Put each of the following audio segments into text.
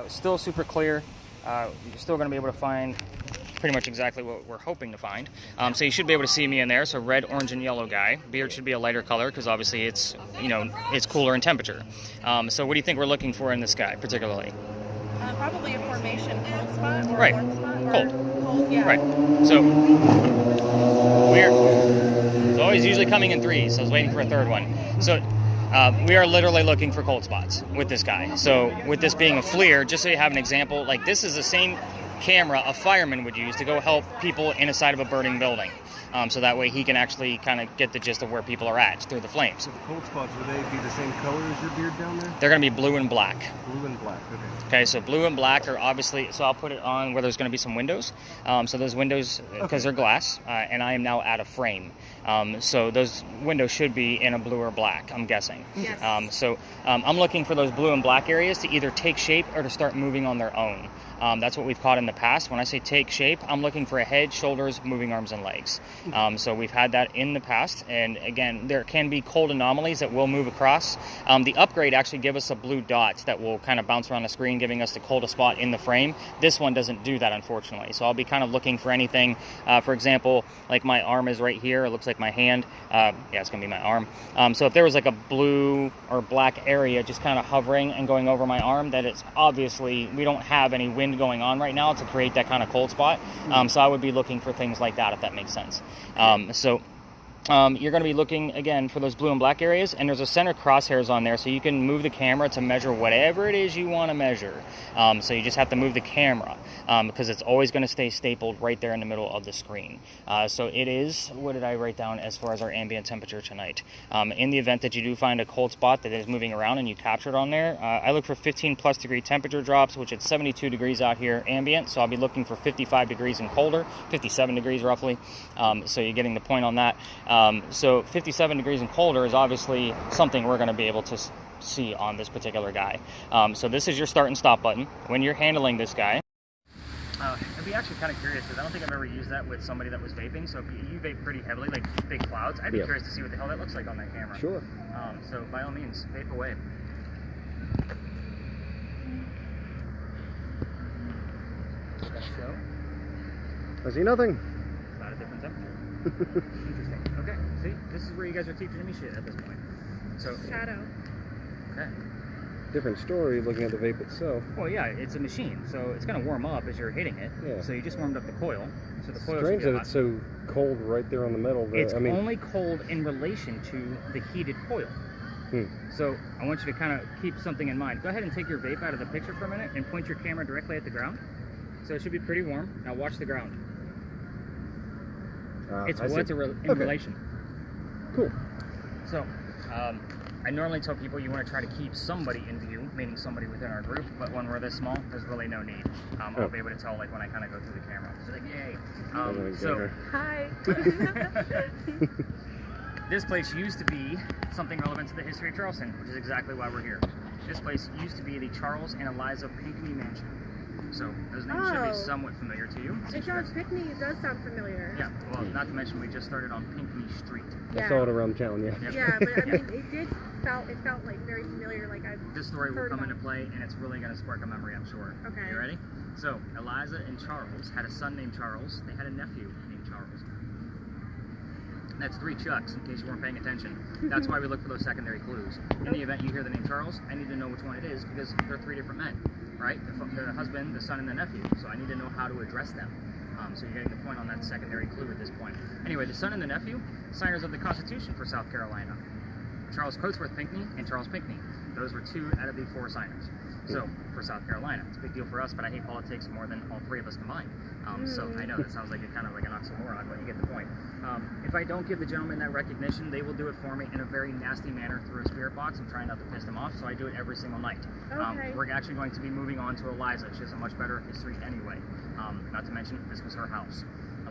Still super clear. You're still going to be able to find pretty much exactly what we're hoping to find. So you should be able to see me in there. So red, orange, and yellow guy. Beard should be a lighter color because obviously it's, it's cooler in temperature. So what do you think we're looking for in this guy particularly? Probably a formation cold spot or right. warm spot. Or Cold, yeah. Right. So it's always usually coming in threes. So I was waiting for a third one. So we are literally looking for cold spots with this guy. So with this being a FLIR, just so you have an example, like this is the same camera a fireman would use to go help people inside of a burning building. So that way he can actually kind of get the gist of where people are at through the flames. So the cold spots, would they be the same color as your beard down there? They're going to be blue and black. Blue and black, okay. Okay, so blue and black are obviously, so I'll put it on where there's going to be some windows. So those windows, because they're glass, and I am now at a frame. So those windows should be in a blue or black, I'm guessing. Yes. I'm looking for those blue and black areas to either take shape or to start moving on their own. That's what we've caught in the past. When I say take shape, I'm looking for a head, shoulders, moving arms, and legs. So we've had that in the past, and again, there can be cold anomalies that will move across. The upgrade actually gives us a blue dot that will kind of bounce around the screen, giving us the coldest spot in the frame. This one doesn't do that, unfortunately. So I'll be kind of looking for anything, for example, like my arm is right here. It looks like my hand. Yeah, it's going to be my arm. So if there was like a blue or black area just kind of hovering and going over my arm, that it's obviously, we don't have any wind going on right now to create that kind of cold spot. So I would be looking for things like that, if that makes sense. You're going to be looking, again, for those blue and black areas, and there's a center crosshairs on there, so you can move the camera to measure whatever it is you want to measure. So you just have to move the camera, because it's always going to stay stapled right there in the middle of the screen. So it is, what did I write down as far as our ambient temperature tonight? In the event that you do find a cold spot that is moving around and you capture it on there, I look for 15 plus degree temperature drops, which it's 72 degrees out here ambient, so I'll be looking for 55 degrees and colder, 57 degrees roughly. So you're getting the point on that. So 57 degrees and colder is obviously something we're going to be able to see on this particular guy. So this is your start and stop button. When you're handling this guy, I'd be actually kind of curious because I don't think I've ever used that with somebody that was vaping. So if you vape pretty heavily, like big clouds, I'd be curious to see what the hell that looks like on that camera. Sure. So by all means, vape away. I see nothing. It's not a different temperature. Interesting. Okay, see, this is where you guys are teaching me shit at this point. So Shadow. Okay. Different story looking at the vape itself. Well, yeah, it's a machine, so it's going to warm up as you're hitting it. Yeah. So you just warmed up the coil. So the coil Strange should be that it's so cold right there on the metal. It's only cold in relation to the heated coil. So I want you to kind of keep something in mind. Go ahead and take your vape out of the picture for a minute and point your camera directly at the ground. So it should be pretty warm. Now watch the ground. It's what's in relation. Cool. So, I normally tell people you want to try to keep somebody in view, meaning somebody within our group, but when we're this small, there's really no need. I'll be able to tell like when I kind of go through the camera. So like, yay. So, hi. This place used to be something relevant to the history of Charleston, which is exactly why we're here. This place used to be the Charles and Eliza Pinckney Mansion. So those names should be somewhat familiar to you. St. Charles Pinckney does sound familiar. Yeah, well, not to mention we just started on Pinckney Street. I saw it around town, yeah. Yeah, but I mean, it felt like very familiar, like I've This story will come into play, and it's really going to spark a memory, I'm sure. Okay. You ready? So, Eliza and Charles had a son named Charles. They had a nephew named Charles. That's 3 Chucks, in case you weren't paying attention. That's why we look for those secondary clues. In the event you hear the name Charles, I need to know which one it is, because they're 3 different men, right? The husband, the son, and the nephew. So I need to know how to address them. So you're getting the point on that secondary clue at this point. Anyway, the son and the nephew, signers of the Constitution for South Carolina. Charles Cotesworth Pinckney and Charles Pinckney. Those were 2 out of the 4 signers. So, for South Carolina, it's a big deal for us, but I hate politics more than all 3 of us combined. So I know that sounds like kind of like an oxymoron, but you get the point. If I don't give the gentleman that recognition, they will do it for me in a very nasty manner through a spirit box. I'm trying not to piss them off, so I do it every single night. We're actually going to be moving on to Eliza. She has a much better history anyway. Not to mention, this was her house.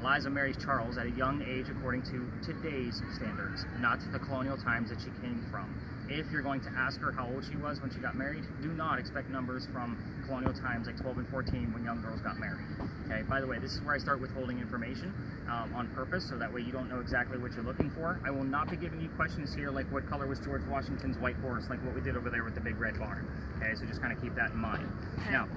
Eliza marries Charles at a young age according to today's standards, not the colonial times that she came from. If you're going to ask her how old she was when she got married, do not expect numbers from colonial times like 12 and 14 when young girls got married. Okay, by the way, this is where I start withholding information on purpose, so that way you don't know exactly what you're looking for. I will not be giving you questions here like what color was George Washington's white horse, like what we did over there with the big red barn. Okay, so just kind of keep that in mind. Okay. Now,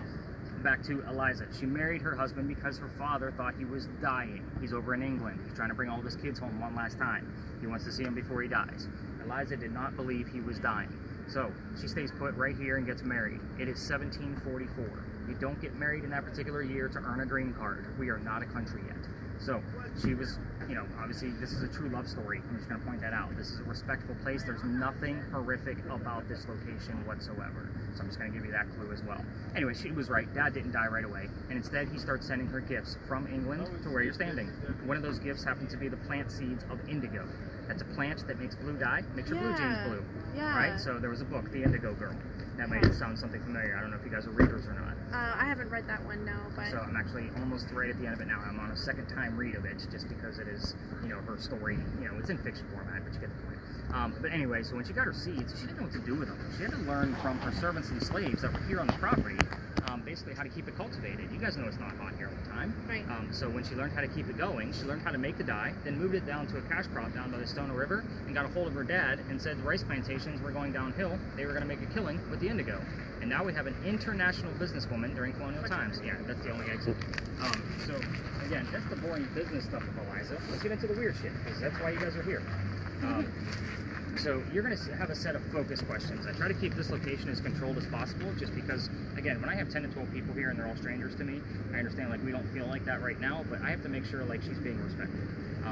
back to Eliza. She married her husband because her father thought he was dying. He's over in England. He's trying to bring all of his kids home one last time. He wants to see him before he dies. Eliza did not believe he was dying. So she stays put right here and gets married. It is 1744. You don't get married in that particular year to earn a green card. We are not a country yet. So she was, you know, obviously this is a true love story. I'm just going to point that out. This is a respectful place. There's nothing horrific about this location whatsoever. So I'm just going to give you that clue as well. Anyway, she was right. Dad didn't die right away. And instead, he starts sending her gifts from England to where you're standing. One of those gifts happened to be the plant seeds of indigo. That's a plant that makes blue dye, makes your blue jeans blue. Yeah. Right? So there was a book, The Indigo Girl. That might sound something familiar. I don't know if you guys are readers or not. I haven't read that one, no, but... So I'm actually almost right at the end of it now. I'm on a second time read of it, just because it is, you know, her story. You know, it's in fiction format, but you get the point. But anyway, so when she got her seeds, she didn't know what to do with them. She had to learn from her servants and slaves that were here on the property, basically how to keep it cultivated. You guys know it's not hot here all the time. Right. So when she learned how to keep it going, she learned how to make the dye, then moved it down to a cash crop down by the Stono River, and got a hold of her dad and said the rice plantations were going downhill. They were going to make a killing with the indigo. And now we have an international businesswoman during colonial times. Yeah, that's the only exit. So again, that's the boring business stuff of Eliza. Let's get into the weird shit, because that's why you guys are here. So you're going to have a set of focus questions. I try to keep this location as controlled as possible, just because, again, when I have 10 to 12 people here and they're all strangers to me, I understand like we don't feel like that right now, but I have to make sure like she's being respected.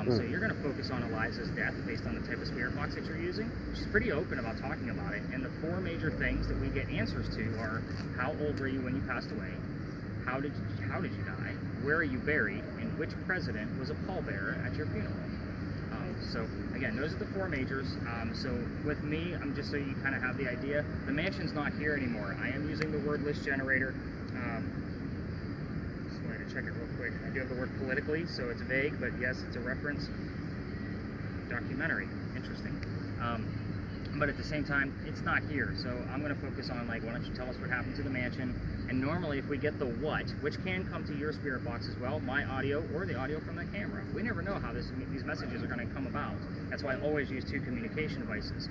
So you're going to focus on Eliza's death based on the type of spirit box that you're using. She's pretty open about talking about it, and the four major things that we get answers to are: how old were you when you passed away? How did you die? Where are you buried? And which president was a pallbearer at your funeral? So again, those are the four majors. So with me, I'm just so you kind of have the idea, the mansion's not here anymore. I am using the word list generator. Just wanted to check it real quick. I do have the word politically, so it's vague, but yes, it's a reference. Documentary, interesting. But at the same time, it's not here. So I'm going to focus on like, why don't you tell us what happened to the mansion? And normally if we get the what, which can come to your spirit box as well, my audio or the audio from the camera. We never know how these messages are going to come about. That's why I always use two communication devices.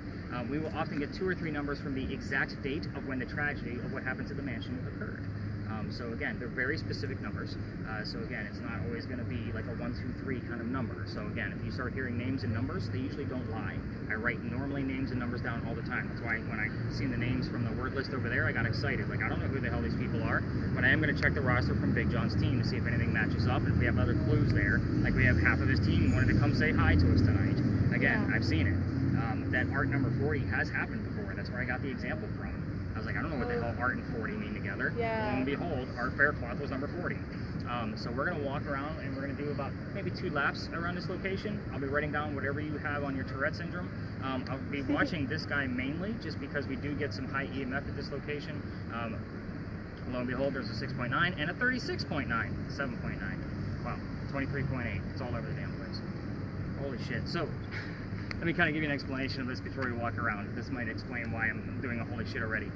We will often get 2 or 3 numbers from the exact date of when the tragedy of what happened to the mansion occurred. So again, they're very specific numbers. So again, it's not always going to be like a 1, 2, 3 kind of number. So again, if you start hearing names and numbers, they usually don't lie. I write normally names and numbers down all the time. That's why when I seen the names from the word list over there, I got excited. Like, I don't know who the hell these people are, but I am going to check the roster from Big John's team to see if anything matches up, and if we have other clues there. Like, we have half of his team wanted to come say hi to us tonight. Again, I've seen it. That art number 40 has happened before. That's where I got the example from. I was like, I don't know what the hell art and 40 mean together. Yeah. Lo and behold, Art Faircloth was number 40. So we're going to walk around and we're going to do about maybe 2 laps around this location. I'll be writing down whatever you have on your Tourette syndrome. I'll be watching this guy mainly just because we do get some high EMF at this location. Lo and behold, there's a 6.9 and a 36.9, 7.9. Wow, 23.8. It's all over the damn place. Holy shit. So let me kind of give you an explanation of this before we walk around. This might explain why I'm doing a holy shit already.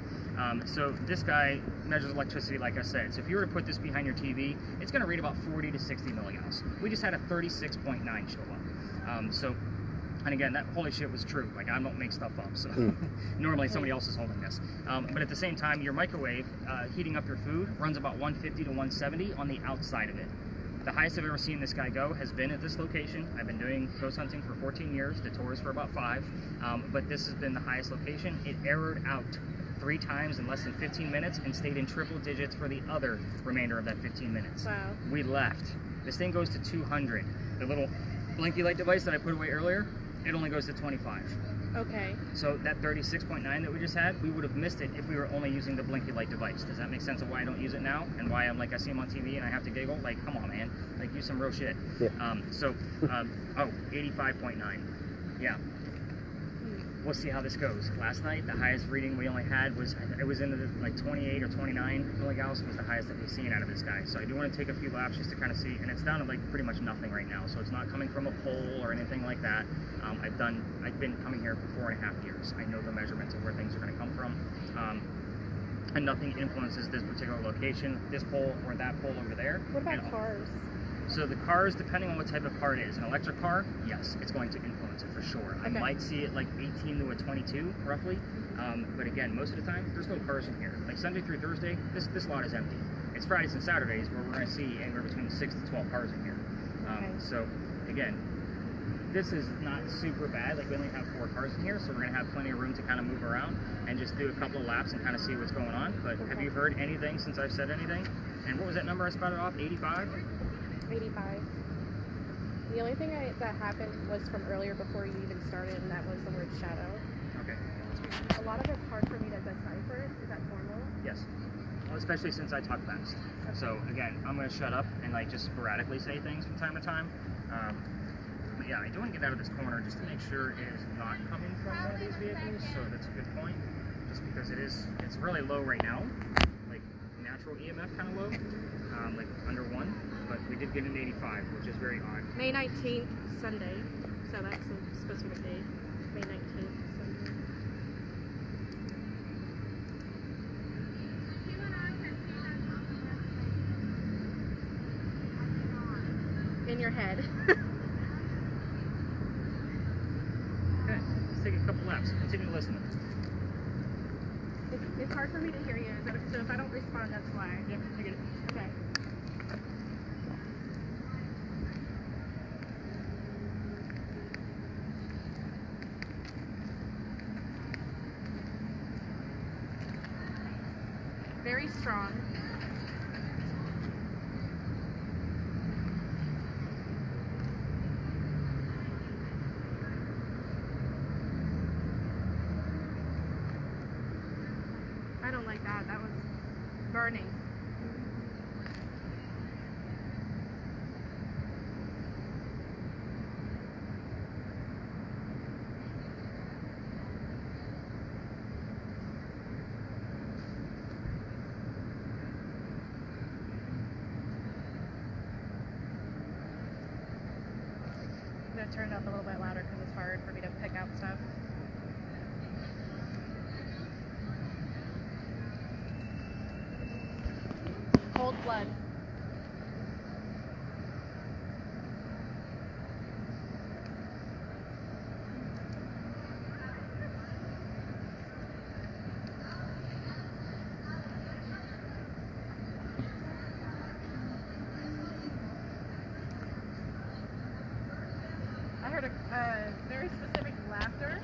So this guy measures electricity, like I said. So if you were to put this behind your TV, it's going to read about 40 to 60 milliamps. We just had a 36.9 show up. And again, that holy shit was true. Like, I don't make stuff up. So normally somebody else is holding this. But at the same time, your microwave heating up your food runs about 150 to 170 on the outside of it. The highest I've ever seen this guy go has been at this location. I've been doing ghost hunting for 14 years, the tours for about 5, but this has been the highest location. It errored out 3 times in less than 15 minutes and stayed in triple digits for the other remainder of that 15 minutes. Wow. We left. This thing goes to 200. The little blinky light device that I put away earlier, it only goes to 25. Okay. So that 36.9 that we just had, we would have missed it if we were only using the blinky light device. Does that make sense of why I don't use it now? And why I'm like, I see him on TV and I have to giggle? Like, come on, man. Like, use some real shit. Yeah. 85.9. Yeah. we'll see how this goes. Last night, the highest reading we only had was, it was in the like 28 or 29 milligauss was the highest that we've seen out of this guy. So I do want to take a few laps just to kind of see, and it's down to like pretty much nothing right now. So it's not coming from a pole or anything like that. I've been coming here for 4.5 years. I know the measurements of where things are going to come from. And nothing influences this particular location, this pole or that pole over there. What about cars? So the cars, depending on what type of car it is, an electric car, yes, it's going to influence it for sure. I might see it like 18 to a 22, roughly. But again, most of the time, there's no cars in here. Like Sunday through Thursday, this lot is empty. It's Fridays and Saturdays where we're going to see anywhere between 6 to 12 cars in here. So again, this is not super bad. Like we only have 4 cars in here, so we're going to have plenty of room to kind of move around and just do a couple of laps and kind of see what's going on. But have you heard anything since I've said anything? And what was that number I spotted off? 85? 85. The only thing that happened was from earlier before you even started, and that was the word shadow. Okay. A lot of it's hard for me to decipher. Is that normal? Yes. Well, especially since I talk fast. Okay. So again, I'm going to shut up and like just sporadically say things from time to time. But yeah, I do want to get out of this corner just to make sure it is not coming from one of these vehicles. So that's a good point. Just because it's really low right now, like natural EMF kind of low, like under 1. But we did get an 85, which is very odd. May 19th, Sunday. So that's a specific date. May 19th, Sunday. In your head. Okay, let's take a couple laps. Continue listening. It's hard for me to hear you, so if I don't respond, that's why. Yeah, I get it. Okay. Very strong. I don't like that. That was burning. I'm going to turn it up a little bit louder because it's hard for me to pick out stuff. Cold blood. I heard a very specific laughter.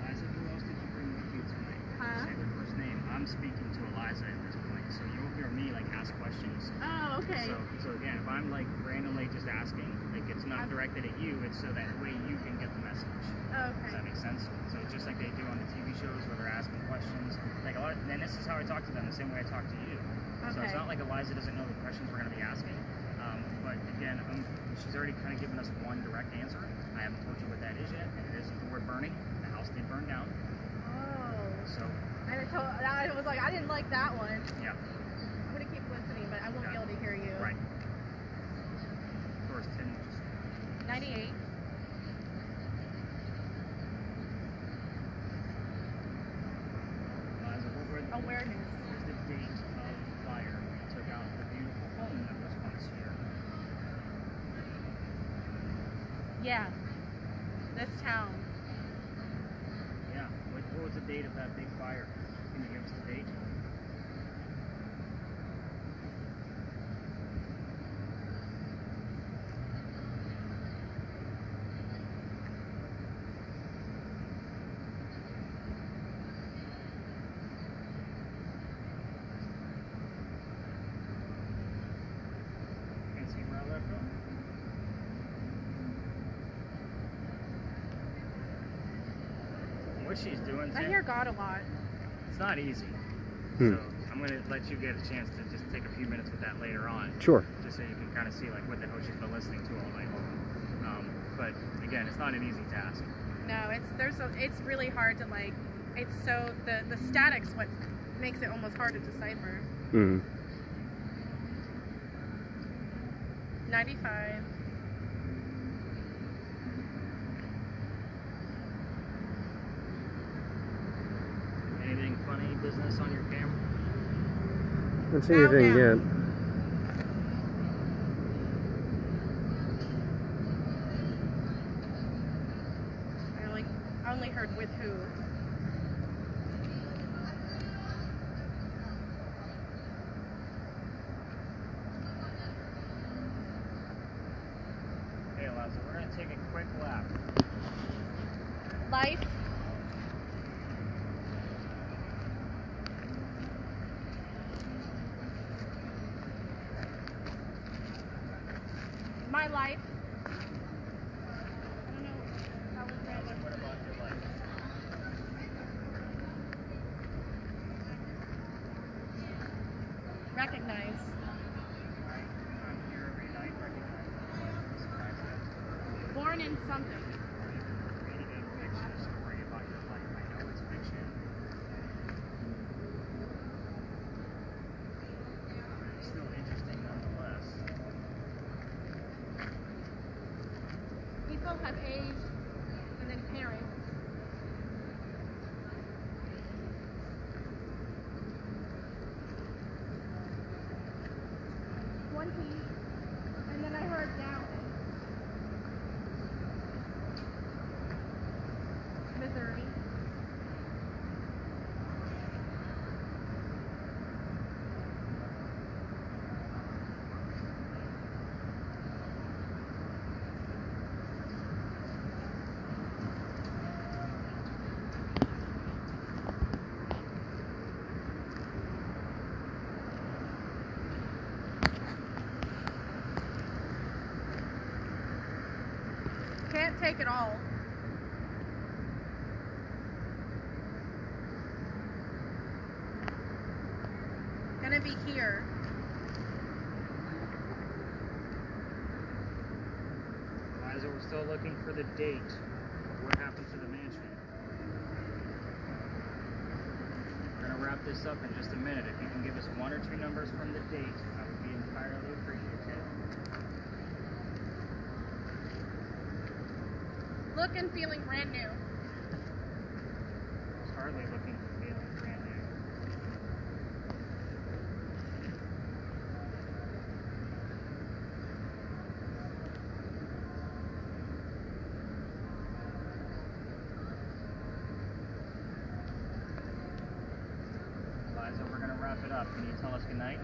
Eliza, who else did you bring with you tonight? Huh? Say their first name. I'm speaking to Eliza at this point, so you'll hear me like ask questions. Oh, okay. So again, if I'm like randomly just asking, like it's not directed at you, it's so that way you can get the message. Oh, Does okay. that make sense? So it's just like they do on the TV shows where they're asking questions. Like a lot, and this is how I talk to them, the same way I talk to you. So Okay. it's not like Eliza doesn't know the questions we're going to be asking. But again, she's already kind of given us one direct answer. I haven't told you what that is yet. It is the word burning. The house did burn down. Oh. So I was like, I didn't like that one. yeah, I'm going to keep listening, but I won't be able to hear you. right. Of course, 10 inches. 98. Eliza, what were Awareness. the date of the fire that took out the beautiful home that was once here? Yeah. This town. Yeah. What was the date of that big fire? Can you give us the date? Can't see where I left off. What she's doing, I Tim, hear God a lot. it's not easy. Hmm. So I'm going to let you get a chance to just take a few minutes with that later on. Sure. Just so you can kind of see like what the hell she's been listening to all night long. but again, it's not an easy task. No, it's really hard to like. It's so the static's what makes it almost hard to decipher. 95. Anything funny business on your camera? Haven't seen anything yet. I only heard with who. Hey, Eliza, we're gonna take a quick lap. Life. My life. I don't know. That was random. What about your life? Recognize. I'm here every night, recognize. Born in something. Reading a fiction story about your life. I know it's fiction. It's still interesting nonetheless. People have aged and then parents. And then I heard down. Missouri. Can't take it all. Gonna be here. Eliza, we're still looking for the date of what happened to the mansion. We're gonna wrap this up in just a minute. If you can give us 1 or 2 numbers from the date, I would be entirely appreciative. Look and feeling brand new. It's hardly looking and feeling brand new. Eliza, we're gonna wrap it up. Can you tell us goodnight?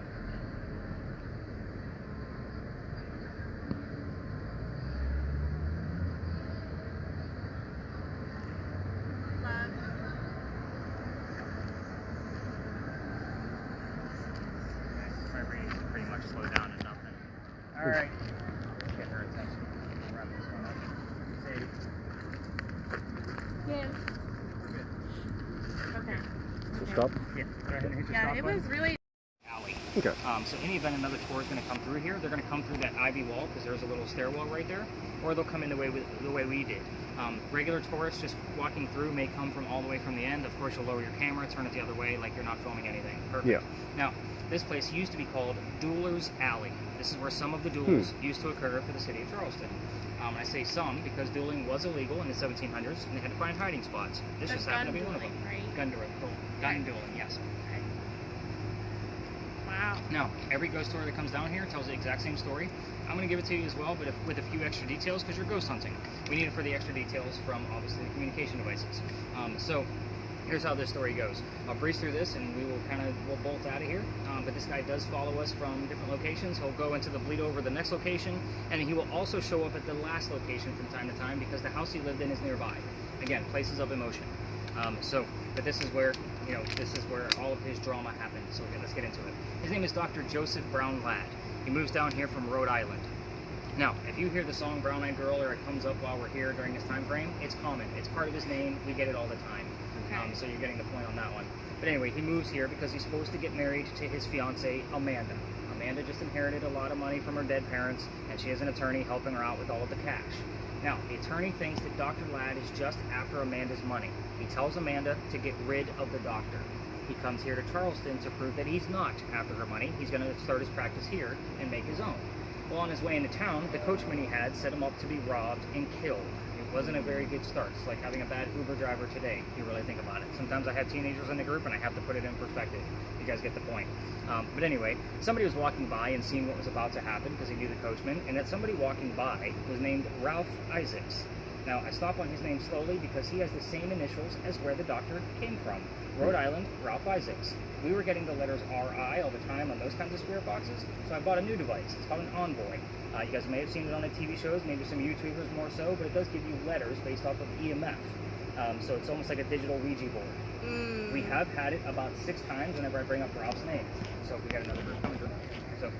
My brain's pretty much slowed down to nothing. Alright. Get her attention. We'll wrap this one up. Say, Yeah. good. Okay. So stop. Yeah, go ahead and hit your Yeah, stop it button. was really. Alley. Okay. So any event another tour is going to come through here, they're going to come through that ivy wall because there's a little stairwell right there, or they'll come in the way we did. Regular tourists just walking through may come from all the way from the end. Of course, you'll lower your camera, turn it the other way like you're not filming anything. Perfect. Yeah. Now, this place used to be called Dueler's Alley. This is where some of the duels used to occur for the city of Charleston. I say some because dueling was illegal in the 1700s, and they had to find hiding spots. This The just happened to be one of them. gun dueling, right? Gun dueling. Cool. Gun dueling, yes. Wow. Now, every ghost story that comes down here tells the exact same story. I'm going to give it to you as well, but with a few extra details because you're ghost hunting. We need it for the extra details from, obviously, the communication devices. So, here's how this story goes. I'll breeze through this and we'll bolt out of here. But this guy does follow us from different locations. He'll go into the bleed over the next location, and he will also show up at the last location from time to time because the house he lived in is nearby. Again, places of emotion. But this is where, this is where all of his drama happened. So let's get into it. His name is Dr. Joseph Brown Ladd. He moves down here from Rhode Island. Now, if you hear the song Brown Eyed Girl or it comes up while we're here during this time frame, it's common. It's part of his name. We get it all the time. Okay. So you're getting the point on that one. But anyway, he moves here because he's supposed to get married to his fiancée, Amanda. Amanda just inherited a lot of money from her dead parents, and she has an attorney helping her out with all of the cash. Now, the attorney thinks that Dr. Ladd is just after Amanda's money. He tells Amanda to get rid of the doctor. He comes here to Charleston to prove that he's not after her money. He's going to start his practice here and make his own. Well, on his way into town, the coachman he had set him up to be robbed and killed. It wasn't a very good start. It's like having a bad Uber driver today, if you really think about it. Sometimes I have teenagers in the group and I have to put it in perspective. You guys get the point. But anyway, somebody was walking by and seeing what was about to happen because he knew the coachman, and that somebody walking by was named Ralph Isaacs. Now, I stop on his name slowly because he has the same initials as where the doctor came from. Rhode Island, Ralph Isaacs. We were getting the letters RI all the time on those kinds of spirit boxes, so I bought a new device. It's called an Envoy. You guys may have seen it on the TV shows, maybe some YouTubers more so, but it does give you letters based off of EMF. So it's almost like a digital Ouija board. We have had it about 6 times whenever I bring up Ralph's name. So we got another group coming through. So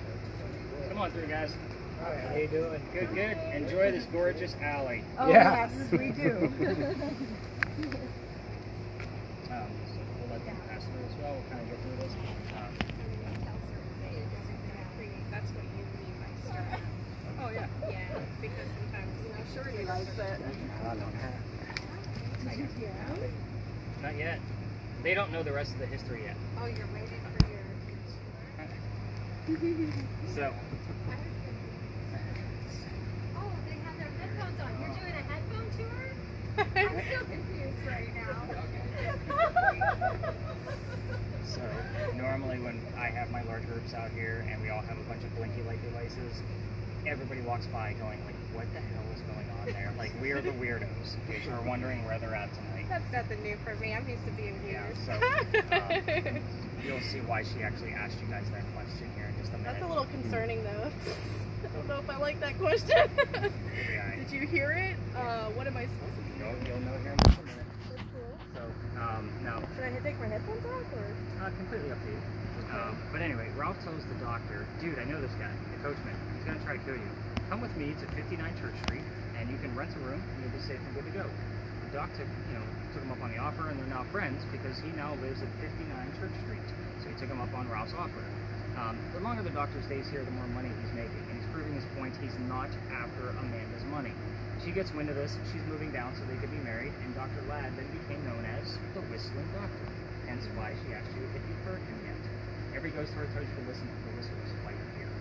come on through, guys. Hi, how you doing? Good, good. Enjoy this gorgeous alley. Oh, yeah. Yes, we do. So we'll let them pass through as well. We'll kind of get through this. That's what you mean by stir. Oh, yeah. Yeah, because sometimes, sure he likes it. Not yet. They don't know the rest of the history yet. Oh, you're waiting for your... So, Oh, they have their headphones on. You're doing a headphone tour? I'm so confused right now. so normally when I have my large groups out here and we all have a bunch of blinky light devices, everybody walks by going like, what the hell is going on there? Like, we are the weirdos, in case you're wondering where they're at tonight. That's nothing new for me. I'm used to being Yeah, weird. so you'll see why she actually asked you guys that question here in just a minute. That's a little concerning, though. I don't know if I like that question. Yeah, Did you hear it? What am I supposed to do? you'll know here in just a minute. That's cool. So, now, Should I take my headphones off, or? completely up to you. But anyway, Ralph tells the doctor, dude, I know this guy, the coachman. He's going to try to kill you. Come with me to 59 Church Street, and you can rent a room, and you'll be safe and good to go. The doc took him up on the offer, and they're now friends because he now lives at 59 Church Street. So he took him up on Ralph's offer. The longer the doctor stays here, the more money he's making, and he's proving his point he's not after Amanda's money. She gets wind of this, she's moving down so they could be married, and Dr. Ladd then became known as the Whistling Doctor, hence why she asked you if you've heard him yet. Every ghost story tells you to listen to the whistles while you're here.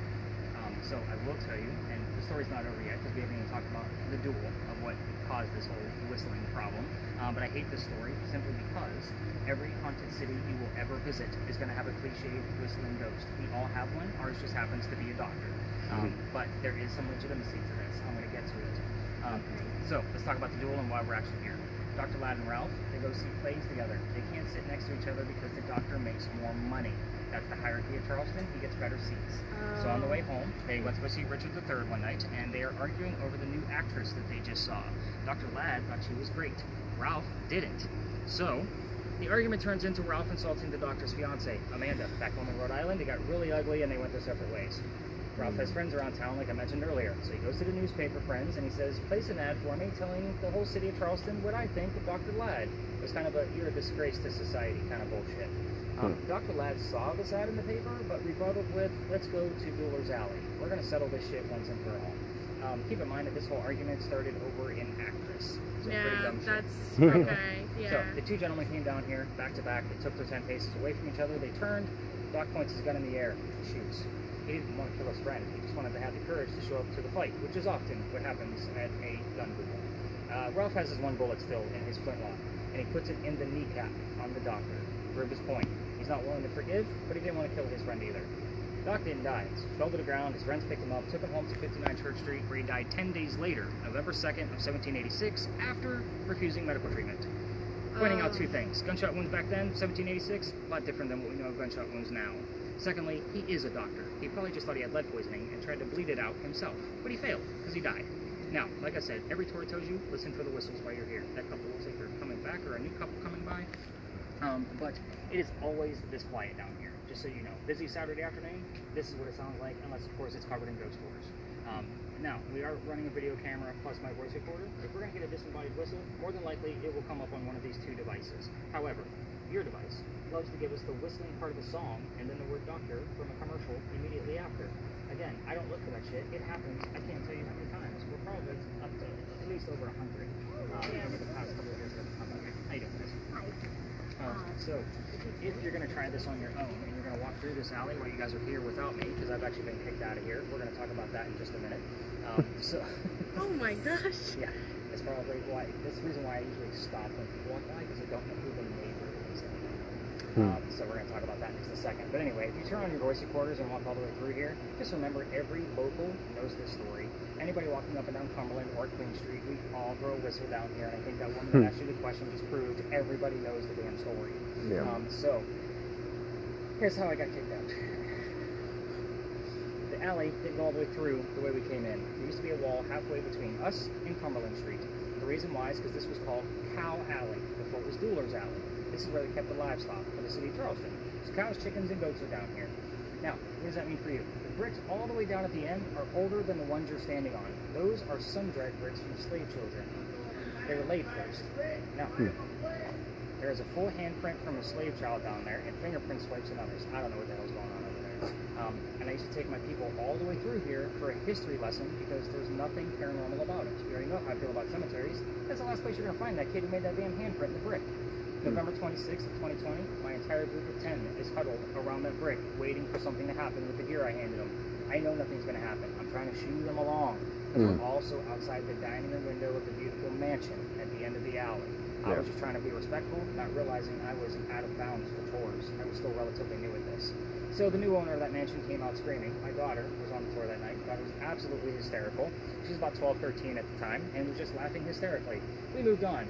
So I will tell you, and the story's not over yet because we haven't even talked about the duel of what caused this whole whistling problem. But I hate this story simply because every haunted city you will ever visit is going to have a cliched whistling ghost. We all have one. Ours just happens to be a doctor. But there is some legitimacy to this. I'm going to get to it. So let's talk about the duel and why we're actually here. Dr. Ladd and Ralph, they go see plays together. They can't sit next to each other because the doctor makes more money. That's the hierarchy of Charleston. He gets better seats. So on the way home, they went to go see Richard III one night, and they are arguing over the new actress that they just saw. Dr. Ladd thought she was great. Ralph didn't. So the argument turns into Ralph insulting the doctor's fiance, Amanda. Back home in Rhode Island, it got really ugly, and they went their separate ways. Ralph has friends around town, like I mentioned earlier, so he goes to the newspaper friends and he says, place an ad for me telling the whole city of Charleston what I think of Dr. Ladd. It was kind of a, you're a disgrace to society kind of bullshit. Dr. Ladd saw this ad in the paper, but rebutted with, let's go to Dueler's Alley. We're going to settle this shit once and for all. Keep in mind that this whole argument started over in Actress. So pretty dumb shit. That's okay. Yeah. So the two gentlemen came down here, back to back. They took their 10 paces away from each other. They turned. Doc points his gun in the air. He shoots. He didn't want to kill his friend. He just wanted to have the courage to show up to the fight, which is often what happens at a gun duel. Ralph has his one bullet still in his flintlock, and he puts it in the kneecap on the doctor to prove his point. He's not willing to forgive, but he didn't want to kill his friend either. Doc didn't die. He fell to the ground. His friends picked him up, took him home to 59 Church Street, where he died 10 days later, November 2nd of 1786, after refusing medical treatment. Pointing out two things. Gunshot wounds back then, 1786, a lot different than what we know of gunshot wounds now. Secondly, he is a doctor. He probably just thought he had lead poisoning and tried to bleed it out himself. But he failed, because he died. Now, like I said, every tour tells you, listen for the whistles while you're here. That couple looks like they're coming back, or a new couple coming by. But it is always this quiet down here, just so you know. Busy Saturday afternoon, this is what it sounds like, unless, of course, it's covered in ghost tours. Now, we are running a video camera plus my voice recorder. If we're going to get a disembodied whistle, more than likely it will come up on one of these two devices. However, ear device, loves to give us the whistling part of the song and then the word doctor from a commercial immediately after. Again, I don't look for that shit. It happens. I can't tell you how many times. We're probably up to at least over 100 over the past couple of years. How you doing, guys? Hi. So, if you're going to try this on your own and you're going to walk through this alley while you guys are here without me, because I've actually been kicked out of here, we're going to talk about that in just a minute. Oh my gosh. Yeah, that's probably why. That's the reason why I usually stop when people walk by, because I don't know who the neighbor is. So we're going to talk about that in just a second. But anyway, if you turn on your voice recorders and walk all the way through here, just remember every local knows this story. Anybody walking up and down Cumberland or Queen Street, we all throw a whistle down here. And I think that woman that asked you the question just proved everybody knows the damn story. Yeah. So here's how I got kicked out. The alley didn't go all the way through the way we came in. There used to be a wall halfway between us and Cumberland Street. The reason why is because this was called Cow Alley before it was Dueler's Alley. This is where they kept the livestock for the city of Charleston. So cows, chickens, and goats are down here. Now, what does that mean for you? The bricks all the way down at the end are older than the ones you're standing on. Those are sun-dried bricks from slave children. They were laid first. Now, there is a full handprint from a slave child down there, and fingerprint swipes and others. I don't know what the hell's going on over there. And I used to take my people all the way through here for a history lesson because there's nothing paranormal about it. You already know how I feel about cemeteries. That's the last place you're going to find that kid who made that damn handprint in the brick. November 26th of 2020, my entire group of 10 is huddled around that brick, waiting for something to happen with the gear I handed them. I know nothing's going to happen. I'm trying to shoo them along. Because we're also outside the dining room window of the beautiful mansion at the end of the alley. I was just trying to be respectful, not realizing I was out of bounds for tours. I was still relatively new at this. So the new owner of that mansion came out screaming. My daughter was on the tour that night. Thought it was absolutely hysterical. She was about 12, 13 at the time, and was just laughing hysterically. We moved on.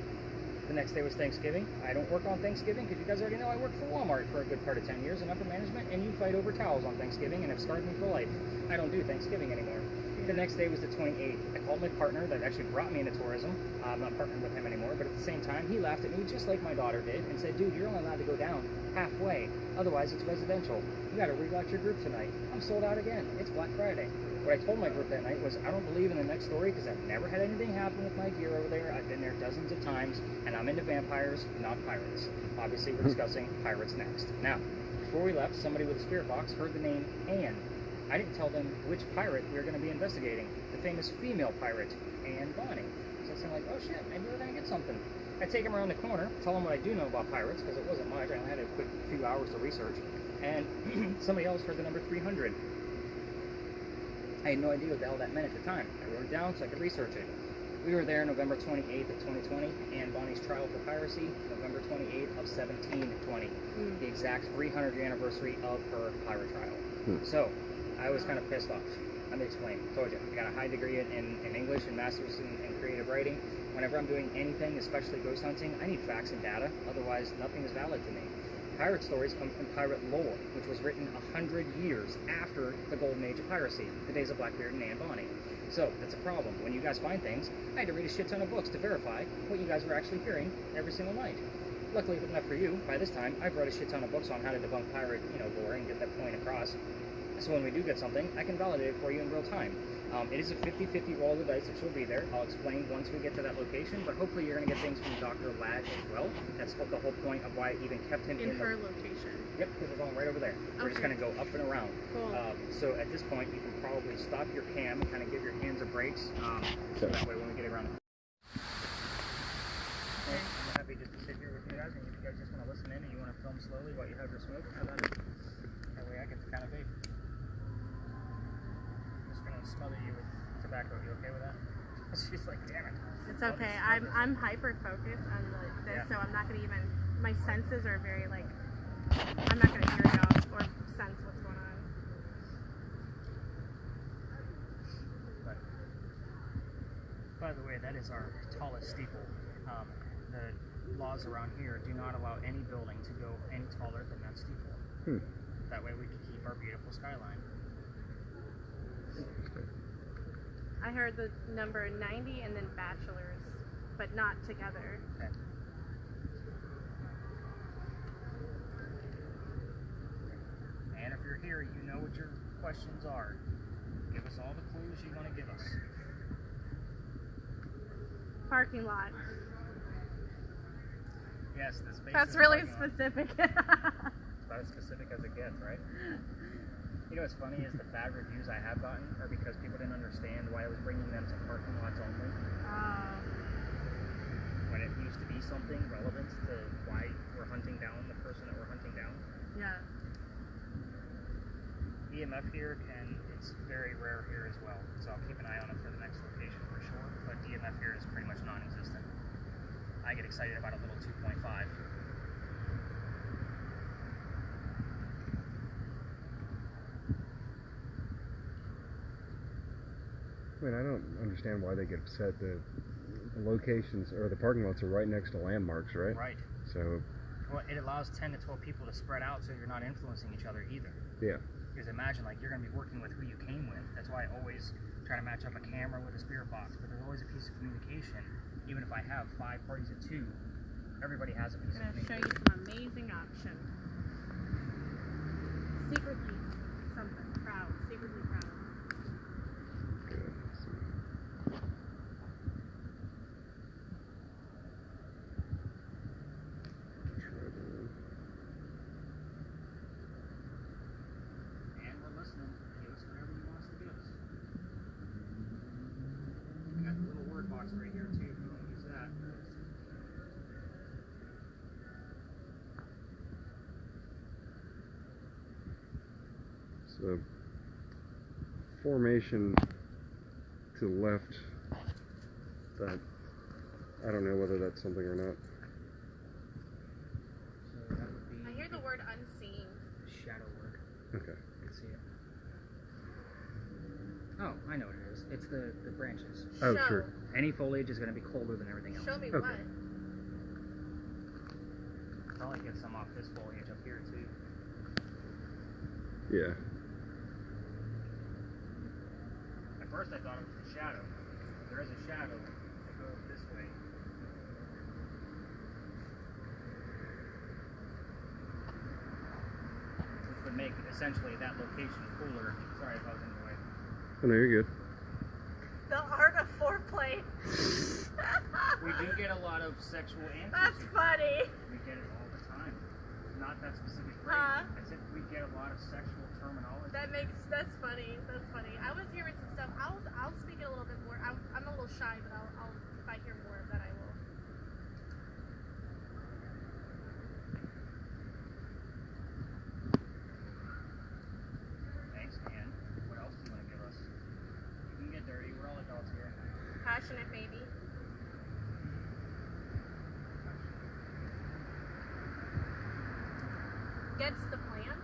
The next day was Thanksgiving. I don't work on Thanksgiving because you guys already know I worked for Walmart for a good part of 10 years in upper management, and you fight over towels on Thanksgiving and have scarred me for life. I don't do Thanksgiving anymore. The next day was the 28th. I called my partner that actually brought me into tourism. I'm not partnering with him anymore, but at the same time, he laughed at me just like my daughter did and said, dude, you're only allowed to go down halfway. Otherwise, it's residential. You got to relock your group tonight. I'm sold out again. It's Black Friday. What I told my group that night was, I don't believe in the next story because I've never had anything happen with my gear over there. I've been there dozens of times, and I'm into vampires, not pirates. Obviously, we're discussing pirates next. Now, before we left, somebody with a spirit box heard the name Anne. I didn't tell them which pirate we were going to be investigating. The famous female pirate, Anne Bonny. So I was like, oh shit, maybe we're going to get something. I take them around the corner, tell them what I do know about pirates, because it wasn't much. I only had a quick few hours to research. And somebody else heard the number 300. I had no idea what the hell that meant at the time. I wrote it down so I could research it. We were there November 28th of 2020, Anne Bonny's trial for piracy, November 28th of 1720, the exact 300th anniversary of her pirate trial. So, I was kind of pissed off. Let me explain. I told you, I got a high degree in English and master's in creative writing. Whenever I'm doing anything, especially ghost hunting, I need facts and data, otherwise nothing is valid to me. Pirate stories come from pirate lore, which was written 100 years after the golden age of piracy, the days of Blackbeard and Anne Bonny. So, that's a problem. When you guys find things, I had to read a shit ton of books to verify what you guys were actually hearing every single night. Luckily enough for you, by this time, I've read a shit ton of books on how to debunk pirate, lore and get that point across. So when we do get something, I can validate it for you in real time. It is a 50-50 roll of the dice, so she'll be there. I'll explain once we get to that location, but hopefully you're going to get things from Dr. Ladd as well. That's the whole point of why I even kept him in her location. Yep, because we're going right over there. We're just going to go up and around. Cool. So at this point, you can probably stop your cam and kind of give your hands a brakes. So that way when we get around the I'm happy just to sit here with you guys, and if you guys just want to listen in and you want to film slowly while you have your smoke, how about it? That way I get to kind of vape. I'm just going to smother you with tobacco. You okay with that? She's like, damn it. It's okay. I'm hyper focused on this, so I'm not gonna even. My senses are very like. I'm not gonna hear it out or sense what's going on. But, by the way, that is our tallest steeple. The laws around here do not allow any building to go any taller than that steeple. That way we can keep our beautiful skyline. I heard the number 90 and then bachelors, but not together. Okay. And if you're here, you know what your questions are. Give us all the clues you want to give us. Parking lot. guess the space. That's really specific. About as specific as it gets, right? You know what's funny is the bad reviews I have gotten are because people didn't understand why I was bringing them to parking lots only. When it used to be something relevant to why we're hunting down the person that we're hunting down. Yeah. EMF here it's very rare here as well, so I'll keep an eye on it for the next location for sure, but DMF here is pretty much non-existent. I get excited about a little 2.5. I mean, I don't understand why they get upset. The locations or the parking lots are right next to landmarks, right? Right. So, Well, it allows 10 to 12 people to spread out so you're not influencing each other either. yeah. Because imagine, like, you're going to be working with who you came with. That's why I always try to match up a camera with a spirit box. But there's always a piece of communication. Even if I have 5 parties of 2, everybody has a piece I'm of gonna show you communication. some amazing options. Secretly something. Proud. Secretly proud. Okay, let's see. And we're listening. Give us whatever you want us to give us. I got the little word box right here, too, if you want to use that. So, formation to the left, that, I don't know whether that's something or not. So that would be I hear the word unseen. shadow work. Okay. You can see it. Oh, I know what it is. It's the branches. Oh, Show. sure. Any foliage is going to be colder than everything else. Show me Okay. what. Probably get some off this foliage up here too. Yeah. At first I thought it was the shadow. There is a shadow that goes this way. Which would make essentially that location cooler. Sorry if I was in the way. Oh, no, you're good. The art of foreplay. We do get a lot of sexual answers. That's here. funny. We get it all the time. Not that specific phrase. Huh? I said we get a lot of sexual terminology. That's funny. That's funny. I was hearing some stuff. I'll speak it a little bit more. I'm a little shy, but I'll if I hear more of that, I will. Thanks, man. What else do you want to give us? You can get dirty. We're all adults here. Passionate baby. Gets the plan.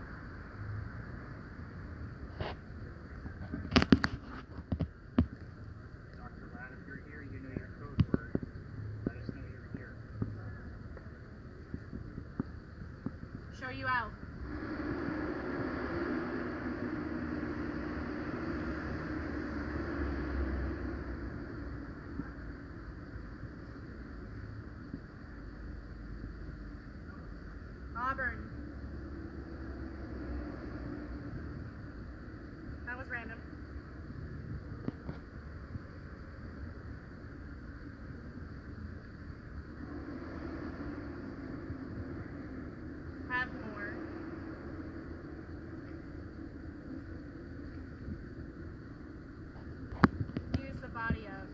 Dr. Ladd, if you're here, you know your code word. Let us know you're here. Show you out. Auburn. That was random. Have more. Use the body of.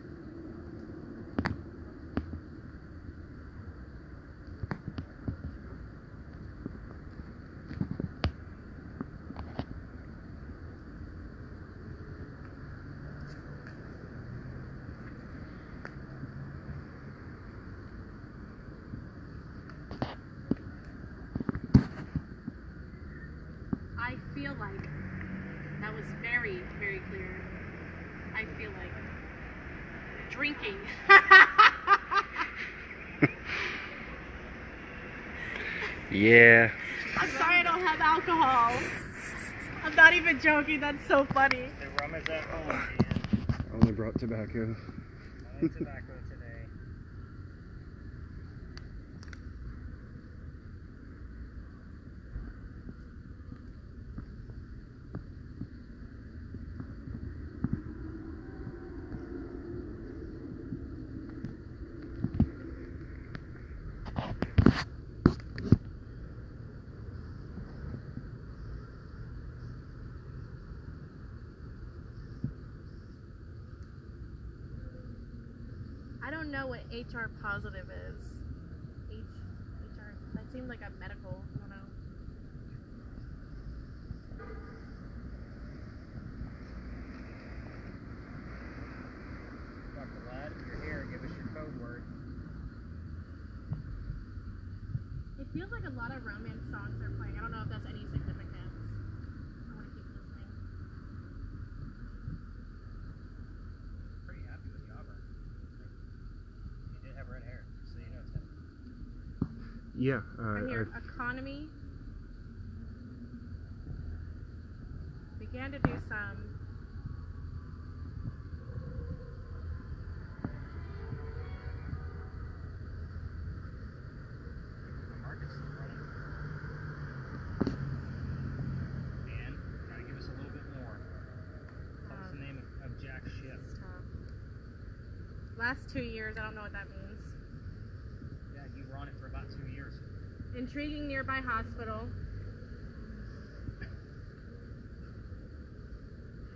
I feel like that was very, very clear. I feel like drinking. Yeah. I'm sorry I don't have alcohol. I'm not even joking. That's so funny. The rum is at home, man. Only brought tobacco. Only tobacco today. don't know what HR positive is. HR. That seemed like a medical. I don't know. Dr. Ladd, if you're here, give us your code word. It feels like a lot of romance songs are playing. I don't know if that's any significance. I want to keep listening. Pretty happy with the Auburn. You did have red hair, just so you know, Tim. Yeah, Right here, economy. Began to do some. The market's still running. And gotta give us a little bit more. Tell us the name of Jack's ship. Last 2 years, I don't know what that means. Yeah, you were on it for about 2 years. Intriguing nearby hospital.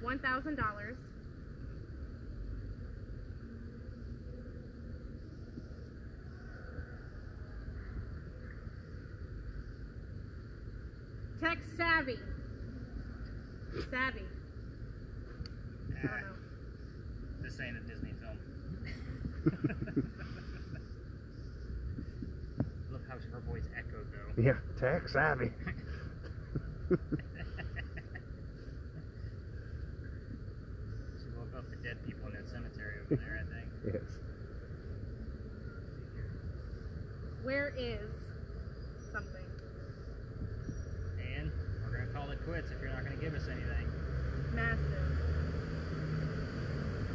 $1,000. Tech savvy. Savvy. I don't know. This ain't a Disney film. Look how her voice echoed, though. yeah, tech savvy. She woke up the dead people in that cemetery over there, I think. Yes. Where is something? And we're gonna call it quits if you're not gonna give us anything. Massive.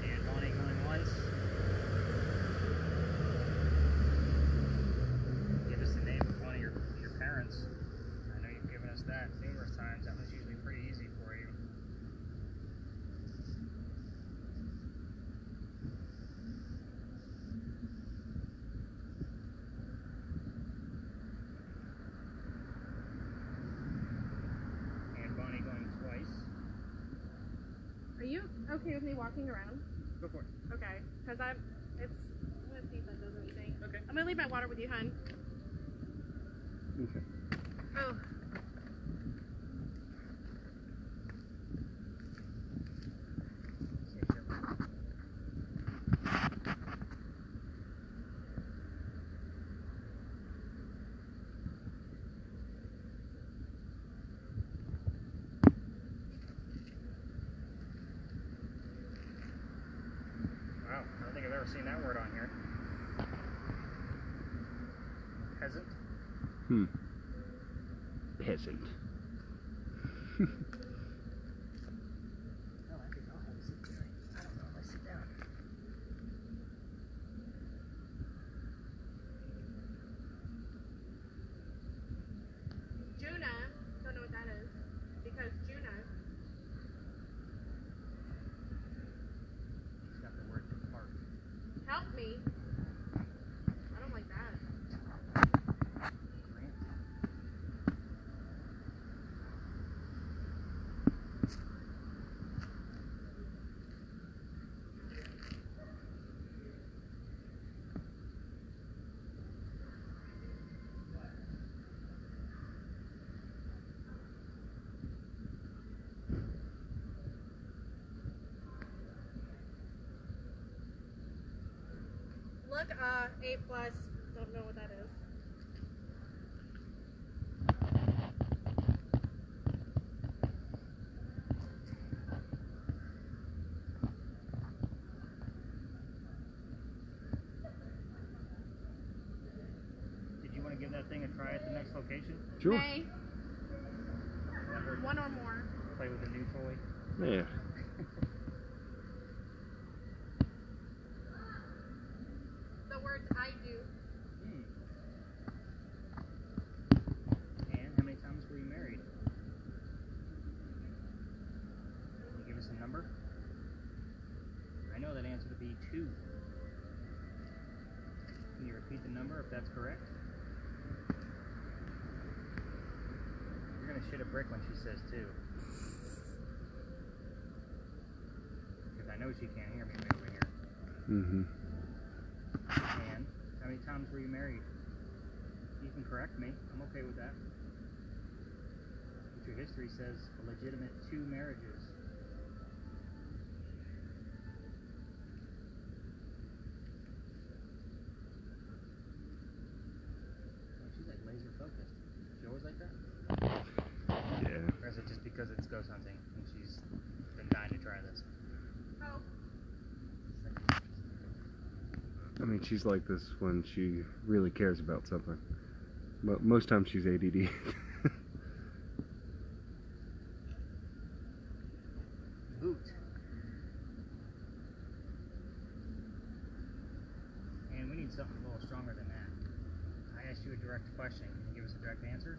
And Bonnie going once. Give us the name of one of your parents. I know you've given us that numerous times. That was usually pretty easy for you. And Bonnie going twice. Are you okay with me walking around? Go for it. Okay, because I'm gonna see if that does anything. Okay. I'm gonna leave my water with you, hun. Okay. Oh. Wow, I don't think I've ever seen that word on here. Peasant? Peasant. Oh, I think I'll have a sit down. I don't know if I sit down. Juna. Don't know what that is. Because Juna. She's got the word depart. Help me. I don't like that. Grant. Look, A+. Don't know what that is. Did you want to give that thing a try at the next location? Sure. May. One or more. Play with a new toy? Yeah. The words I do. And how many times were you married? Can you give us a number? I know that answer to be 2. Can you repeat the number if that's correct? You're gonna shit a brick when she says 2. Because I know she can't hear me way over here. Mm-hmm. How many times were you married? You can correct me. I'm okay with that. But your history says a legitimate 2 marriages. Oh, she's like laser focused. She always like that? Yeah. Or is it just because it's ghost hunting and she's been dying to try this? Oh, I mean, she's like this when she really cares about something. But most times she's ADD. Boot. And we need something a little stronger than that. I asked you a direct question. Can you give us a direct answer?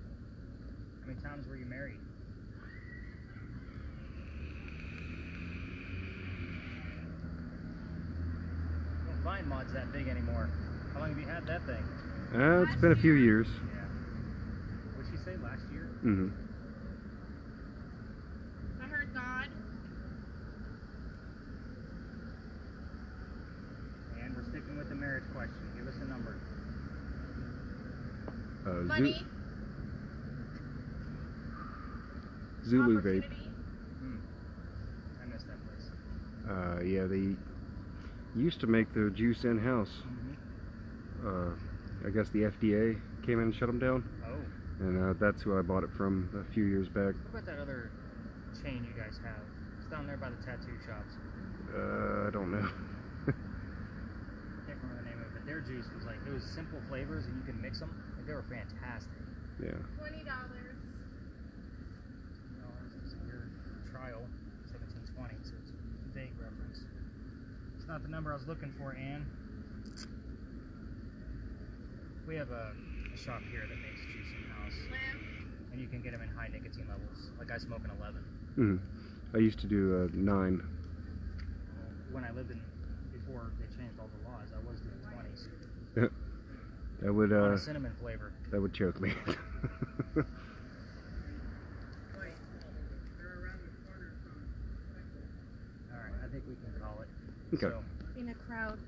How many times were you married? You don't find mods that big anymore. How long have you had that thing? It's been a few years. Yeah. What'd she say, last year? Mm-hmm. I heard God. And we're sticking with the marriage question. Give us a number. Money. Zulu Vape. Opportunity. I missed that place. Yeah, they used to make the juice in-house. I guess the FDA came in and shut them down. Oh. And that's who I bought it from a few years back. What about that other chain you guys have? It's down there by the tattoo shops. I don't know. I can't remember the name of it, but their juice was like, it was simple flavors and you can mix them. Like, they were fantastic. Yeah. $20. This is your trial, 1720, so it's a vague reference. It's not the number I was looking for, Ann. We have a shop here that makes juice in-house, and you can get them in high nicotine levels. Like I smoke an 11. Mm-hmm. I used to do 9. When I lived in, before they changed all the laws, I was doing 20s. That would On a cinnamon flavor. that would choke me. Alright, I think we can call it. Okay. So, In a crowd.